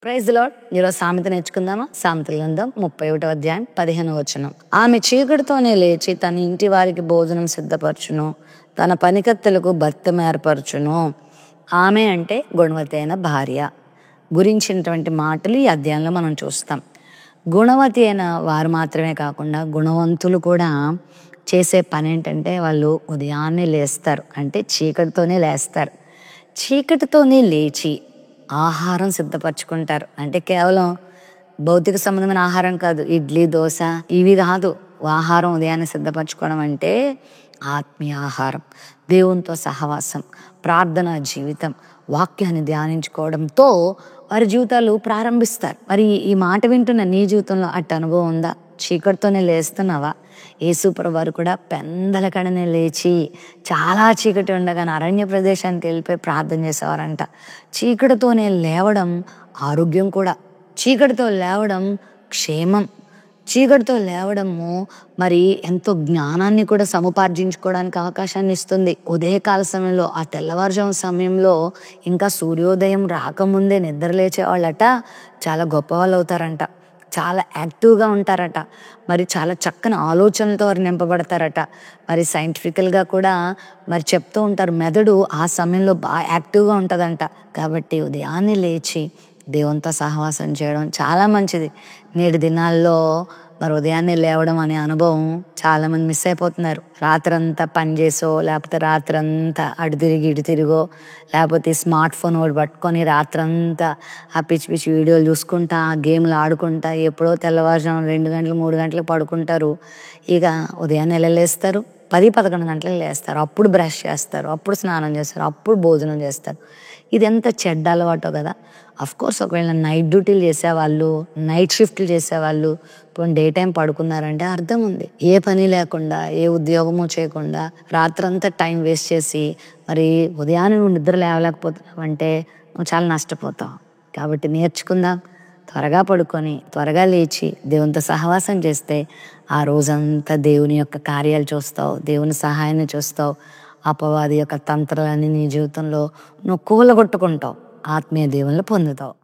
Praise the lord. ఈరోజు సామెత నేర్చుకుందామా? సామెతల గ్రంథం 31వ అధ్యాయం 15వ వచనం. ఆమె చీకటితోనే లేచి తన ఇంటి వారికి భోజనం సిద్ధపరచును, తన పనికత్తెలకు భర్త ఏర్పరచును. ఆమె అంటే గుణవతి అయిన భార్య గురించినటువంటి మాటలు ఈ అధ్యాయంలో మనం చూస్తాం. గుణవతి అయిన వారు మాత్రమే కాకుండా గుణవంతులు కూడా చేసే పని ఏంటంటే వాళ్ళు ఉదయాన్నే లేస్తారు, అంటే చీకటితోనే లేస్తారు. చీకటితోనే లేచి ఆహారం సిద్ధపరచుకుంటారు. అంటే కేవలం భౌతిక సంబంధమైన ఆహారం కాదు, ఇడ్లీ దోశ ఇవి కాదు. ఆహారం ఉదయాన్నే సిద్ధపరచుకోవడం అంటే ఆత్మీయ ఆహారం, దేవునితో సహవాసం, ప్రార్థనా జీవితం, వాక్యాన్ని ధ్యానించుకోవడంతో వారి జీవితాలు ప్రారంభిస్తారు. మరి ఈ మాట వింటున్న నీ జీవితంలో అట్టి అనుభవం ఉందా? చీకటితోనే లేస్తున్నావా? యేసుప్రభు వారు కూడా పెందల కడనే లేచి చాలా చీకటి ఉండగానే అరణ్య ప్రదేశానికి వెళ్ళిపోయి ప్రార్థన చేసేవారంట. చీకటితోనే లేవడం ఆరోగ్యం కూడా, చీకటితో లేవడం క్షేమం, చీకటితో లేవడము మరి ఎంతో జ్ఞానాన్ని కూడా సముపార్జించుకోవడానికి అవకాశాన్ని ఇస్తుంది. ఉదయకాల సమయంలో, ఆ తెల్లవారుజాము సమయంలో ఇంకా సూర్యోదయం రాకముందే నిద్ర లేచేవాళ్ళట చాలా గొప్ప వాళ్ళు అవుతారంట, చాలా యాక్టివ్గా ఉంటారట, మరి చాలా చక్కని ఆలోచనలతో వారు నింపబడతారట. మరి సైంటిఫికల్గా కూడా మరి చెప్తూ ఉంటారు, మెదడు ఆ సమయంలో బాగా యాక్టివ్గా ఉంటుందంట. కాబట్టి ఉదయాన్నే లేచి దేవునితో సహవాసం చేయడం చాలా మంచిది. నేటి దినాల్లో మరి ఉదయాన్నే లేవడం అనే అనుభవం చాలామంది మిస్ అయిపోతున్నారు. రాత్రంతా పని చేసో, లేకపోతే రాత్రంతా అటు తిరిగి ఇటు తిరిగో, లేకపోతే స్మార్ట్ ఫోన్ ఒకటి పట్టుకొని రాత్రంతా ఆ పిచ్చి పిచ్చి వీడియోలు చూసుకుంటా, గేమ్లు ఆడుకుంటా ఎప్పుడో తెల్లవారుజాము 2 గంటలు 3 గంటలకు పడుకుంటారు. ఇక ఉదయాన్నే ఎలా లేస్తారు? 10-11 గంటలకు లేస్తారు. అప్పుడు బ్రష్ చేస్తారు, అప్పుడు స్నానం చేస్తారు, అప్పుడు భోజనం చేస్తారు. ఇది ఎంత చెడ్డ అలవాటో కదా. అఫ్కోర్స్ ఒకవేళ నైట్ డ్యూటీలు చేసేవాళ్ళు, నైట్ షిఫ్ట్లు చేసేవాళ్ళు ఇప్పుడు డే టైం పడుకున్నారంటే అర్థం ఉంది. ఏ పని లేకుండా, ఏ ఉద్యోగము చేయకుండా రాత్రంతా టైం వేస్ట్ చేసి మరి ఉదయాన్నే నువ్వు నిద్ర లేవలేకపోతున్నావు అంటే నువ్వు చాలా నష్టపోతావు. కాబట్టి నేర్చుకుందాం, త్వరగా పడుకొని త్వరగా లేచి దేవునితో సహవాసం చేస్తే ఆ రోజంతా దేవుని యొక్క కార్యాలు చూస్తావు, దేవుని సహాయాన్ని చూస్తావు. అపవాది యొక్క తంత్రాలన్నీ నీ జీవితంలో నువ్వు కూలగొట్టుకుంటావు, ఆత్మీయ దేవుళ్ళు పొందుతావు.